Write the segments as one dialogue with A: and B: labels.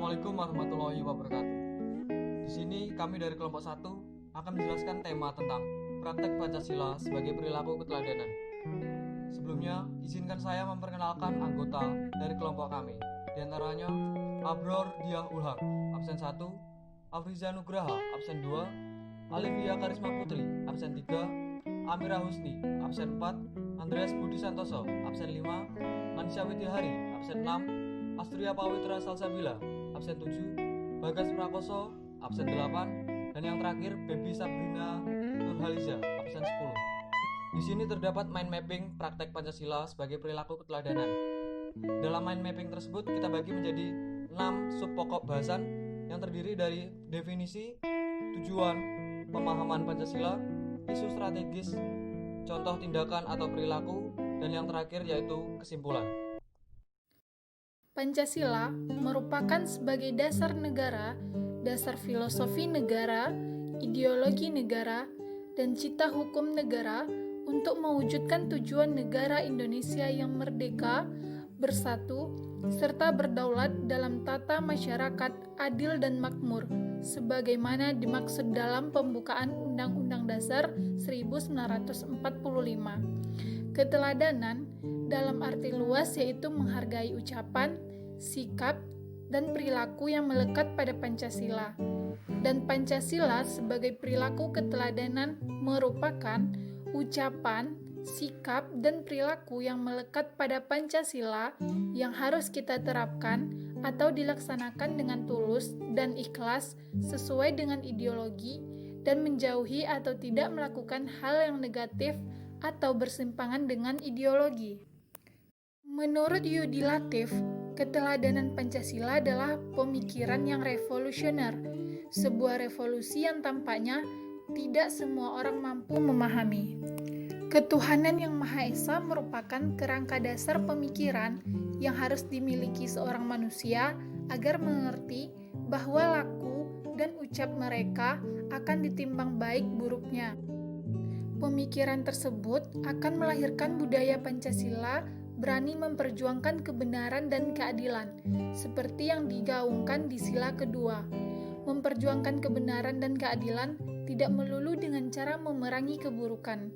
A: Assalamualaikum warahmatullahi wabarakatuh. Di sini kami dari kelompok 1 akan menjelaskan tema tentang praktek Pancasila sebagai perilaku keteladanan. Sebelumnya, izinkan saya memperkenalkan anggota dari kelompok kami. Di antaranya Abror Diah Ulhak, absen 1, Afriza Nugraha, absen 2, Alivia Karisma Putri, absen 3, Amira Husni, absen 4, Andreas Budi Santoso, absen 5, Anissa Witihari, absen 6, Astria Pawitra Salsabila, absen 7, Bagas Prakoso, absen 8, dan yang terakhir Baby Sabrina Nurhaliza, absen 10. Di sini terdapat mind mapping praktek Pancasila sebagai perilaku keteladanan. Dalam mind mapping tersebut kita bagi menjadi 6 sub pokok bahasan yang terdiri dari definisi, tujuan, pemahaman Pancasila, isu strategis, contoh tindakan atau perilaku, dan yang terakhir yaitu kesimpulan.
B: Pancasila merupakan sebagai dasar negara, dasar filosofi negara, ideologi negara, dan cita hukum negara untuk mewujudkan tujuan negara Indonesia yang merdeka, bersatu, serta berdaulat dalam tata masyarakat adil dan makmur, sebagaimana dimaksud dalam pembukaan Undang-Undang Dasar 1945. Keteladanan dalam arti luas yaitu menghargai ucapan, sikap, dan perilaku yang melekat pada Pancasila. Dan Pancasila sebagai perilaku keteladanan merupakan ucapan, sikap, dan perilaku yang melekat pada Pancasila yang harus kita terapkan atau dilaksanakan dengan tulus dan ikhlas sesuai dengan ideologi dan menjauhi atau tidak melakukan hal yang negatif atau bersimpangan dengan ideologi. Menurut Yudi Latif, keteladanan Pancasila adalah pemikiran yang revolusioner, sebuah revolusi yang tampaknya tidak semua orang mampu memahami. Ketuhanan yang Maha Esa merupakan kerangka dasar pemikiran yang harus dimiliki seorang manusia agar mengerti bahwa laku dan ucap mereka akan ditimbang baik buruknya. Pemikiran tersebut akan melahirkan budaya Pancasila berani memperjuangkan kebenaran dan keadilan, seperti yang digaungkan di sila kedua. Memperjuangkan kebenaran dan keadilan tidak melulu dengan cara memerangi keburukan,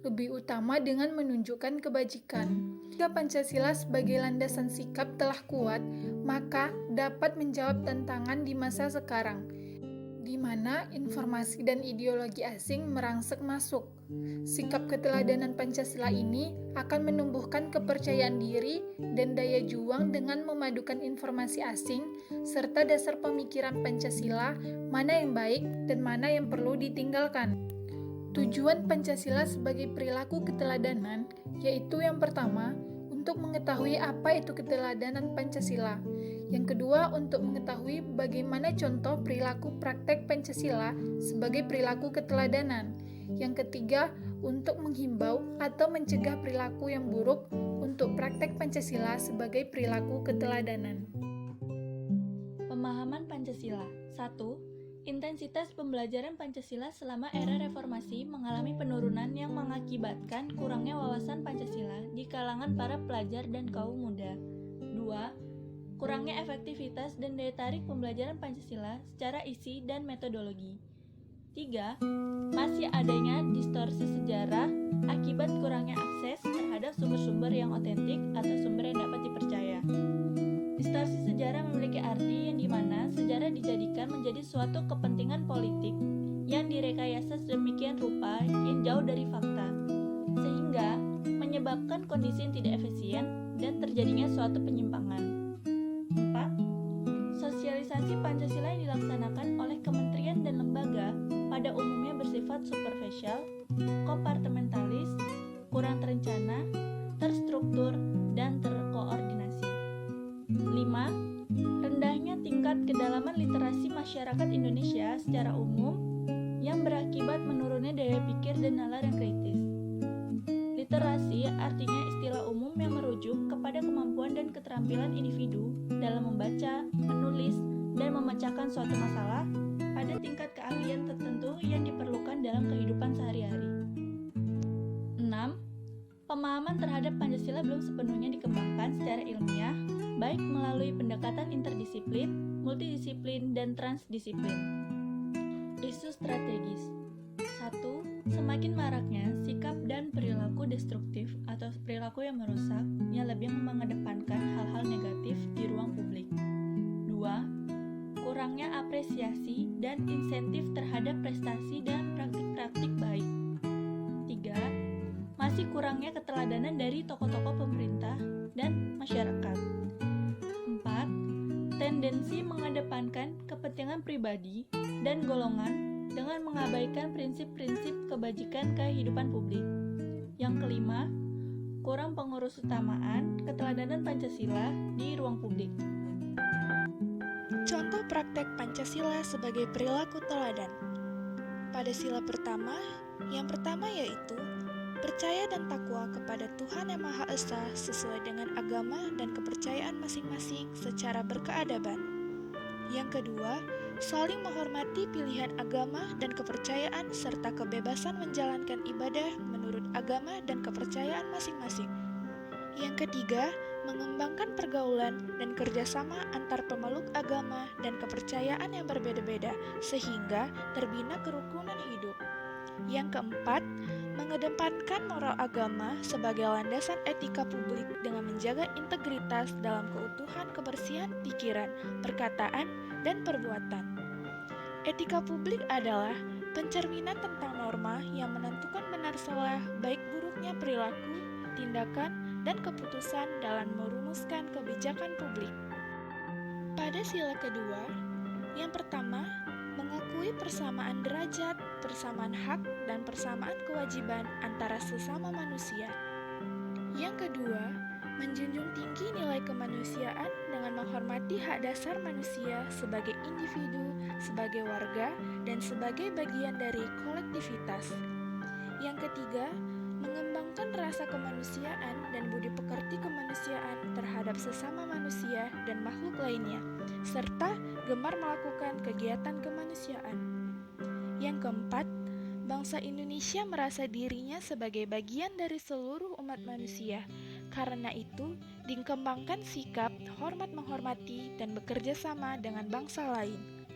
B: lebih utama dengan menunjukkan kebajikan. Jika Pancasila sebagai landasan sikap telah kuat, maka dapat menjawab tantangan di masa sekarang, di mana informasi dan ideologi asing merangsek masuk. Sikap keteladanan Pancasila ini akan menumbuhkan kepercayaan diri dan daya juang dengan memadukan informasi asing serta dasar pemikiran Pancasila, mana yang baik dan mana yang perlu ditinggalkan. Tujuan Pancasila sebagai perilaku keteladanan yaitu yang pertama, untuk mengetahui apa itu keteladanan Pancasila. Yang kedua, untuk mengetahui bagaimana contoh perilaku praktek Pancasila sebagai perilaku keteladanan. Yang ketiga, untuk menghimbau atau mencegah perilaku yang buruk untuk praktek Pancasila sebagai perilaku keteladanan.
C: Pemahaman Pancasila. 1. Intensitas pembelajaran Pancasila selama era reformasi mengalami penurunan yang mengakibatkan kurangnya wawasan Pancasila di kalangan para pelajar dan kaum muda. 2. Kurangnya efektivitas dan daya tarik pembelajaran Pancasila secara isi dan metodologi. 3. Masih adanya distorsi sejarah akibat kurangnya akses terhadap sumber-sumber yang otentik atau sumber yang dapat dipercaya. Distorsi sejarah memiliki arti yang dimana sejarah dijadikan menjadi suatu kepentingan politik yang direkayasa sedemikian rupa yang jauh dari fakta, sehingga menyebabkan kondisi yang tidak efisien dan terjadinya suatu penyimpangan. 4. Sosialisasi Pancasila yang dilaksanakan oleh kementerian dan lembaga pada umumnya bersifat superficial, kompartementalis, kurang terencana, terstruktur, dan terkoordinasi. 5. Rendahnya tingkat kedalaman literasi masyarakat Indonesia secara umum yang berakibat menurunnya daya pikir dan nalar yang kritis. Literasi artinya istilah umum yang merujuk kepada kemampuan dan keterampilan individu dalam membaca, menulis, dan memecahkan suatu masalah pada tingkat keahlian tertentu yang diperlukan dalam kehidupan sehari-hari. 6. Pemahaman terhadap Pancasila belum sepenuhnya dikembangkan secara ilmiah, baik melalui pendekatan interdisiplin, multidisiplin, dan transdisiplin. Isu strategis. 1. Semakin maraknya sikap dan perilaku destruktif atau perilaku yang merusak yang lebih mengedepankan hal-hal negatif di ruang publik. 2. Kurangnya apresiasi dan insentif terhadap prestasi dan praktik-praktik baik. 3. Masih kurangnya keteladanan dari tokoh-tokoh pemerintah dan masyarakat. 4. Tendensi mengedepankan kepentingan pribadi dan golongan dengan mengabaikan prinsip-prinsip kebajikan kehidupan publik. Yang kelima, kurang pengurusutamaan keteladanan Pancasila di ruang publik.
D: Contoh praktek Pancasila sebagai perilaku teladan. Pada sila pertama, yang pertama yaitu percaya dan takwa kepada Tuhan Yang Maha Esa sesuai dengan agama dan kepercayaan masing-masing secara berkeadaban. Yang kedua, saling menghormati pilihan agama dan kepercayaan serta kebebasan menjalankan ibadah menurut agama dan kepercayaan masing-masing. Yang ketiga, mengembangkan pergaulan dan kerjasama antar pemeluk agama dan kepercayaan yang berbeda-beda sehingga terbina kerukunan hidup. Yang keempat, mengedepankan moral agama sebagai landasan etika publik dengan menjaga integritas dalam keutuhan kebersihan pikiran, perkataan, dan perbuatan. Etika publik adalah pencerminan tentang norma yang menentukan benar salah baik buruknya perilaku, tindakan, dan keputusan dalam merumuskan kebijakan publik. Pada sila kedua, yang pertama, mengakui persamaan derajat, persamaan hak, dan persamaan kewajiban antara sesama manusia. Yang kedua, menjunjung tinggi nilai kemanusiaan dengan menghormati hak dasar manusia sebagai individu, sebagai warga, dan sebagai bagian dari kolektivitas. Yang ketiga, mengembangkan rasa kemanusiaan dan budi pekerti kemanusiaan terhadap sesama manusia dan makhluk lainnya, serta gemar melakukan kegiatan kemanusiaan. Yang keempat, bangsa Indonesia merasa dirinya sebagai bagian dari seluruh umat manusia. Karena itu, dikembangkan sikap hormat menghormati dan bekerja sama dengan bangsa lain.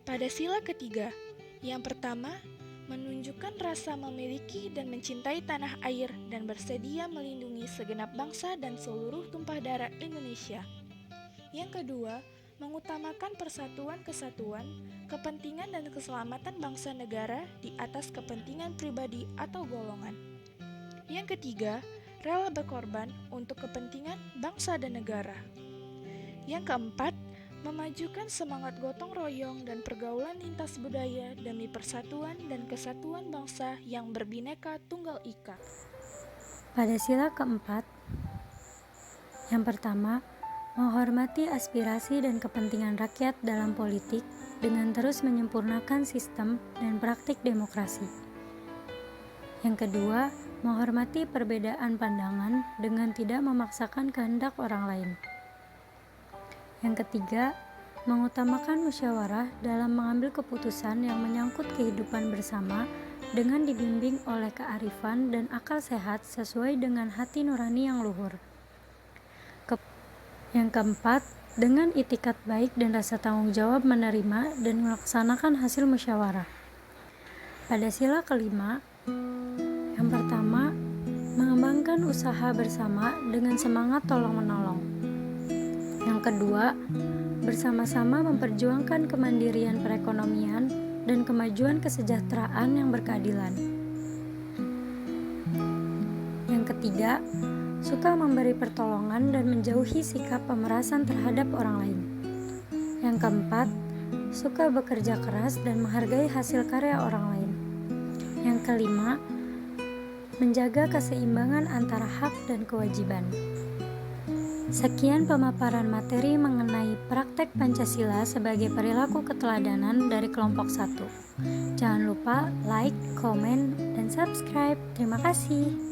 D: Pada sila ketiga, yang pertama, menunjukkan rasa memiliki dan mencintai tanah air dan bersedia melindungi segenap bangsa dan seluruh tumpah darah Indonesia. Yang kedua, mengutamakan persatuan kesatuan, kepentingan dan keselamatan bangsa negara di atas kepentingan pribadi atau golongan. Yang ketiga, rela berkorban untuk kepentingan bangsa dan negara. Yang keempat, memajukan semangat gotong royong dan pergaulan lintas budaya demi persatuan dan kesatuan bangsa yang berbineka tunggal ika.
E: Pada sila keempat, yang pertama, menghormati aspirasi dan kepentingan rakyat dalam politik dengan terus menyempurnakan sistem dan praktik demokrasi. Yang kedua, menghormati perbedaan pandangan dengan tidak memaksakan kehendak orang lain. Yang ketiga, mengutamakan musyawarah dalam mengambil keputusan yang menyangkut kehidupan bersama dengan dibimbing oleh kearifan dan akal sehat sesuai dengan hati nurani yang luhur. Yang keempat, dengan itikat baik dan rasa tanggung jawab menerima dan melaksanakan hasil musyawarah. Pada sila kelima, yang pertama, mengembangkan usaha bersama dengan semangat tolong-menolong. Yang kedua, bersama-sama memperjuangkan kemandirian perekonomian dan kemajuan kesejahteraan yang berkeadilan. Yang ketiga, suka memberi pertolongan dan menjauhi sikap pemerasan terhadap orang lain. Yang keempat, suka bekerja keras dan menghargai hasil karya orang lain. Yang kelima, menjaga keseimbangan antara hak dan kewajiban. Sekian pemaparan materi mengenai praktek Pancasila sebagai perilaku keteladanan dari kelompok 1. Jangan lupa like, komen, dan subscribe. Terima kasih.